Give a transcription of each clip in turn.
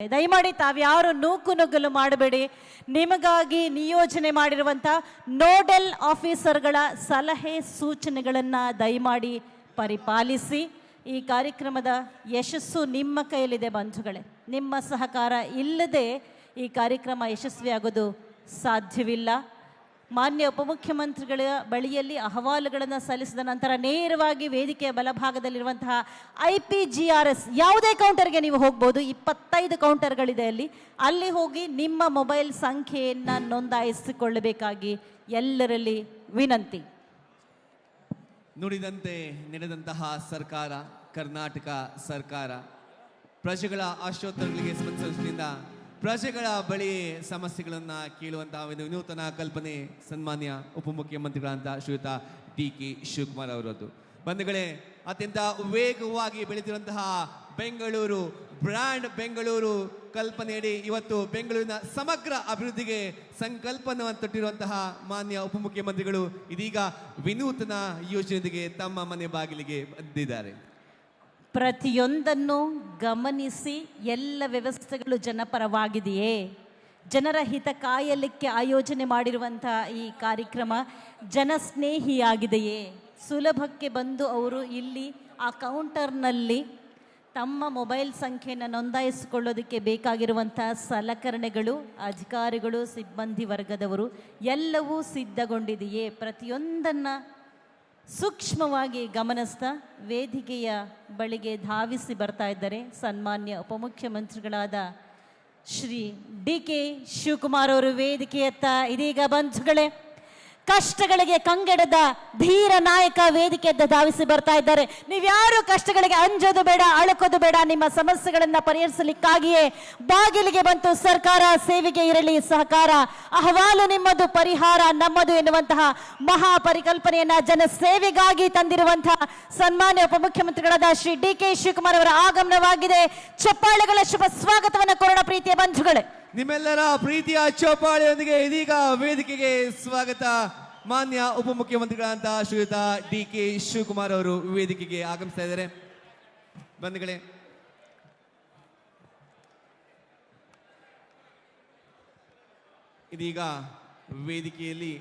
ದಯಮಾಡಿ ತಾವ್ಯಾರು ನೂಕುನುಗ್ಗಲು ಮಾಡಬೇಡಿ. ನಿಮಗಾಗಿ ನಿಯೋಜನೆ ಮಾಡಿರುವಂಥ ನೋಡೆಲ್ ಆಫೀಸರ್ಗಳ ಸಲಹೆ ಸೂಚನೆಗಳನ್ನು ದಯಮಾಡಿ ಪರಿಪಾಲಿಸಿ. ಈ ಕಾರ್ಯಕ್ರಮದ ಯಶಸ್ಸು ನಿಮ್ಮ ಕೈಯಲ್ಲಿದೆ ಬಂಧುಗಳೇ. ನಿಮ್ಮ ಸಹಕಾರ ಇಲ್ಲದೆ ಈ ಕಾರ್ಯಕ್ರಮ ಯಶಸ್ವಿಯಾಗೋದು ಸಾಧ್ಯವಿಲ್ಲ. ಮಾನ್ಯ ಉಪಮುಖ್ಯಮಂತ್ರಿಗಳ ಬಳಿಯಲ್ಲಿ ಅಹವಾಲುಗಳನ್ನು ಸಲ್ಲಿಸಿದ ನಂತರ ನೇರವಾಗಿ ವೇದಿಕೆಯ ಬಲಭಾಗದಲ್ಲಿರುವಂತಹ IPGRS ಯಾವುದೇ ಕೌಂಟರ್ಗೆ ನೀವು ಹೋಗ್ಬೋದು. 25 ಕೌಂಟರ್ಗಳಿದೆ ಅಲ್ಲಿ ಹೋಗಿ ನಿಮ್ಮ ಮೊಬೈಲ್ ಸಂಖ್ಯೆಯನ್ನು ನೋಂದಾಯಿಸಿಕೊಳ್ಳಬೇಕಾಗಿ ಎಲ್ಲರಲ್ಲಿ ವಿನಂತಿ. ನುಡಿದಂತೆ ನಡೆದಂತಹ ಸರ್ಕಾರ, ಕರ್ನಾಟಕ ಸರ್ಕಾರ ಪ್ರಜೆಗಳ ಆಶೋತ್ತರಗಳಿಗೆ ಸ್ಪಂದಿಸುವುದರಿಂದ ಪ್ರಜೆಗಳ ಬಳಿ ಸಮಸ್ಯೆಗಳನ್ನು ಕೇಳುವಂತಹ ಒಂದು ವಿನೂತನ ಕಲ್ಪನೆ ಸನ್ಮಾನ್ಯ ಉಪಮುಖ್ಯಮಂತ್ರಿಗಳಂತ ಶ್ರೀಯುತ DK ಶಿವಕುಮಾರ್ ಅವರದ್ದು. ಬಂಧುಗಳೇ, ಅತ್ಯಂತ ವೇಗವಾಗಿ ಬೆಳೆದಿರುವಂತಹ ಬೆಂಗಳೂರು ಬ್ರ್ಯಾಂಡ್ ಬೆಂಗಳೂರು ಕಲ್ಪನೆಯಡಿ ಇವತ್ತು ಬೆಂಗಳೂರಿನ ಸಮಗ್ರ ಅಭಿವೃದ್ಧಿಗೆ ಸಂಕಲ್ಪವನ್ನು ತೊಟ್ಟಿರುವಂತಹ ಮಾನ್ಯ ಉಪಮುಖ್ಯಮಂತ್ರಿಗಳು ಇದೀಗ ವಿನೂತನ ಯೋಜನೆಗೆ ತಮ್ಮ ಮನೆ ಬಾಗಿಲಿಗೆ ಬಂದಿದ್ದಾರೆ. ಪ್ರತಿಯೊಂದನ್ನು ಗಮನಿಸಿ ಎಲ್ಲ ವ್ಯವಸ್ಥೆಗಳು ಜನಪರವಾಗಿದೆಯೇ, ಜನರ ಹಿತ ಕಾಯಲಿಕ್ಕೆ ಆಯೋಜನೆ ಮಾಡಿರುವಂಥ ಈ ಕಾರ್ಯಕ್ರಮ ಜನಸ್ನೇಹಿಯಾಗಿದೆಯೇ, ಸುಲಭಕ್ಕೆ ಬಂದು ಅವರು ಇಲ್ಲಿ ಆ ಕೌಂಟರ್ನಲ್ಲಿ ತಮ್ಮ ಮೊಬೈಲ್ ಸಂಖ್ಯೆಯನ್ನು ನೋಂದಾಯಿಸಿಕೊಳ್ಳೋದಕ್ಕೆ ಬೇಕಾಗಿರುವಂಥ ಸಲಕರಣೆಗಳು, ಅಧಿಕಾರಿಗಳು, ಸಿಬ್ಬಂದಿ ವರ್ಗದವರು ಎಲ್ಲವೂ ಸಿದ್ಧಗೊಂಡಿದೆಯೇ, ಪ್ರತಿಯೊಂದನ್ನು ಸೂಕ್ಷ್ಮವಾಗಿ ಗಮನಿಸ್ತಾ ವೇದಿಕೆಯ ಬಳಿಗೆ ಧಾವಿಸಿ ಬರ್ತಾ ಇದ್ದಾರೆ ಸನ್ಮಾನ್ಯ ಉಪಮುಖ್ಯಮಂತ್ರಿಗಳಾದ ಶ್ರೀ DK ಶಿವಕುಮಾರ್ ಅವರು. ವೇದಿಕೆಯತ್ತ ಇದೀಗ ಬಂಧುಗಳೇ ಕಷ್ಟಗಳಿಗೆ ಕಂಗೆಡದ ಧೀರ ನಾಯಕ ವೇದಿಕೆಯತ್ತ ಧಾವಿಸಿ ಬರ್ತಾ ಇದ್ದಾರೆ. ನೀವ್ಯಾರು ಕಷ್ಟಗಳಿಗೆ ಅಂಜೋದು ಬೇಡ, ಅಳಕೋದು ಬೇಡ. ನಿಮ್ಮ ಸಮಸ್ಯೆಗಳನ್ನು ಪರಿಹರಿಸಲಿಕ್ಕಾಗಿಯೇ ಬಾಗಿಲಿಗೆ ಬಂತು ಸರ್ಕಾರ. ಸೇವೆಗೆ ಇರಲಿ ಸಹಕಾರ, ಅಹವಾಲು ನಿಮ್ಮದು, ಪರಿಹಾರ ನಮ್ಮದು ಎನ್ನುವಂತಹ ಮಹಾ ಪರಿಕಲ್ಪನೆಯನ್ನ ಜನ ಸೇವೆಗಾಗಿ ತಂದಿರುವಂತಹ ಸನ್ಮಾನ್ಯ ಉಪಮುಖ್ಯಮಂತ್ರಿಗಳಾದ ಶ್ರೀ DK ಶಿವಕುಮಾರ್ ಅವರ ಆಗಮನವಾಗಿದೆ. ಚಪ್ಪಾಳೆಗಳ ಶುಭ ಸ್ವಾಗತವನ್ನು ಕೋರೋಣ ಪ್ರೀತಿಯ ಬಂಧುಗಳೇ. ನಿಮ್ಮೆಲ್ಲರ ಪ್ರೀತಿಯ ಚಪ್ಪಾಳೆಯೊಂದಿಗೆ ಇದೀಗ ವೇದಿಕೆಗೆ ಸ್ವಾಗತ. ಮಾನ್ಯ ಉಪಮುಖ್ಯಮಂತ್ರಿಗಳಂತ ಶ್ರೀಯುತ DK ಶಿವಕುಮಾರ್ ಅವರು ವೇದಿಕೆಗೆ ಆಗಮಿಸ್ತಾ ಇದ್ದಾರೆ. ಬಂಧುಗಳೇ, ಇದೀಗ ವೇದಿಕೆಯಲ್ಲಿ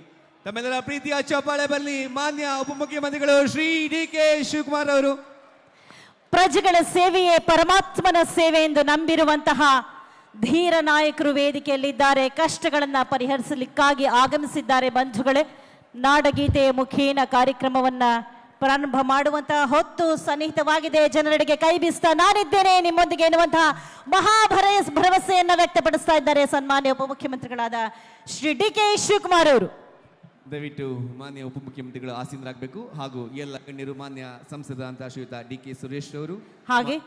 ತಮ್ಮೆಲ್ಲರ ಪ್ರೀತಿಯ ಚಪ್ಪಾಳೆ ಬರಲಿ. ಮಾನ್ಯ ಉಪಮುಖ್ಯಮಂತ್ರಿಗಳು ಶ್ರೀ DK ಶಿವಕುಮಾರ್ ಅವರು ಪ್ರಜೆಗಳ ಸೇವೆಯೇ ಪರಮಾತ್ಮನ ಸೇವೆ ಎಂದು ನಂಬಿರುವಂತಹ ಧೀರ ನಾಯಕರು ವೇದಿಕೆಯಲ್ಲಿದ್ದಾರೆ. ಕಷ್ಟಗಳನ್ನು ಪರಿಹರಿಸಲಿಕ್ಕಾಗಿ ಆಗಮಿಸಿದ್ದಾರೆ. ಬಂಧುಗಳೇ, ನಾಡಗೀತೆಯ ಮುಖೇನ ಕಾರ್ಯಕ್ರಮವನ್ನ ಪ್ರಾರಂಭ ಮಾಡುವಂತಹ ಹೊತ್ತು ಸನ್ನಿಹಿತವಾಗಿದೆ. ಜನರೆಡೆಗೆ ಕೈ ಬೀಸ್ತಾ ನಾನಿದ್ದೇನೆ ನಿಮ್ಮೊಂದಿಗೆ ಎನ್ನುವಂತಹ ಭರವಸೆಯನ್ನ ವ್ಯಕ್ತಪಡಿಸ್ತಾ ಇದ್ದಾರೆ ಸನ್ಮಾನ್ಯ ಉಪಮುಖ್ಯಮಂತ್ರಿಗಳಾದ ಶ್ರೀ DK ಶಿವಕುಮಾರ್ ಅವರು. ದಯವಿಟ್ಟು ಮಾನ್ಯ ಉಪಮುಖ್ಯಮಂತ್ರಿಗಳು ಆಸೀನರಾಗಬೇಕು. ಹಾಗೂ ಎಲ್ಲ ಗಣ್ಯರು, ಮಾನ್ಯ ಸಂಸದ ಶ್ರೀಯುತ DK ಸುರೇಶ್ ಅವರು, ಹಾಗೆ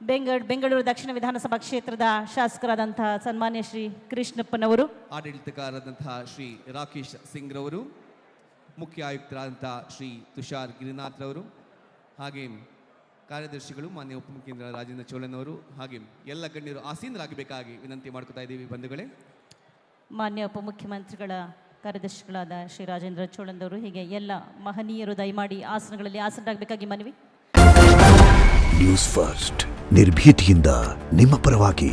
ಬೆಂಗಳೂರು ದಕ್ಷಿಣ ವಿಧಾನಸಭಾ ಕ್ಷೇತ್ರದ ಶಾಸಕರಾದಂತಹ ಸನ್ಮಾನ್ಯ ಶ್ರೀ ಕೃಷ್ಣಪ್ಪನವರು, ಆಡಳಿತಗಾರರಾದಂತಹ ಶ್ರೀ ರಾಕೇಶ್ ಸಿಂಗ್ ರವರು, ಮುಖ್ಯ ಆಯುಕ್ತರಾದಂತಹ ಶ್ರೀ ತುಷಾರ್ ಗಿರಿನಾಥ್ ರವರು, ಹಾಗೆ ಕಾರ್ಯದರ್ಶಿಗಳು ಮಾನ್ಯ ಉಪಮುಖ್ಯಮಂತ್ರಿ ರಾಜೇಂದ್ರ ಚೋಳನ್ ಅವರು, ಹಾಗೆ ಎಲ್ಲ ಗಣ್ಯರು ಆಸೀನರಾಗಬೇಕಾಗಿ ವಿನಂತಿ ಮಾಡ್ಕೊತಾ ಇದ್ದೀವಿ. ಬಂಧುಗಳೇ, ಮಾನ್ಯ ಉಪಮುಖ್ಯಮಂತ್ರಿಗಳ ಕಾರ್ಯದರ್ಶಿಗಳಾದ ಶ್ರೀ ರಾಜೇಂದ್ರ ಚೋಳನ್ ಅವರು, ಹೀಗೆ ಎಲ್ಲ ಮಹನೀಯರು ದಯಮಾಡಿ ಆಸನಗಳಲ್ಲಿ ಆಸನರಾಗಬೇಕಾಗಿ ಮನವಿ. ನ್ಯೂಸ್ ಫಸ್ಟ್ ನಿರ್ಭೀತಿಯಿಂದ ನಿಮ್ಮ ಪರವಾಗಿ.